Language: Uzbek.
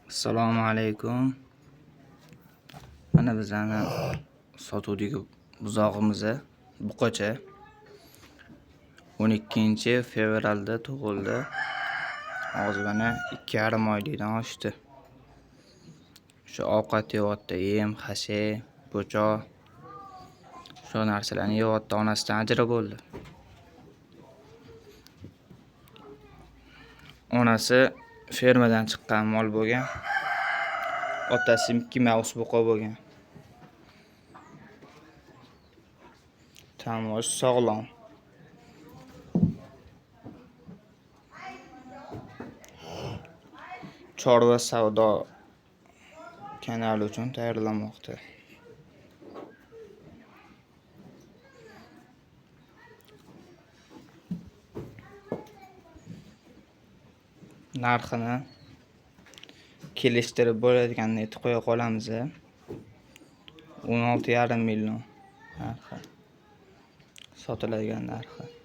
Assalomu alaykum. Mana bizani sotuvdagi buzog'imiz buqacha 12-fevralda tug'ildi. Hozir mana 2,5 oylikdan oshdi. Shu ovqat yeyapti, yem, hashay, po'choq. Shu narsalarni yeyapti, onasidan ajrab bo'ldi. Onasi fermadan chiqqan mol bo'lgan. Otasi Mickey Mouse buqa bo'lgan. Tamosh sog'lom. Chorva savdo kanali uchun tayyorlanmoqda. Narxini kelishtirib bo'ladiganini aytib qo'ya qolamiz. 16,5 million narxi. Sotiladigan narxi.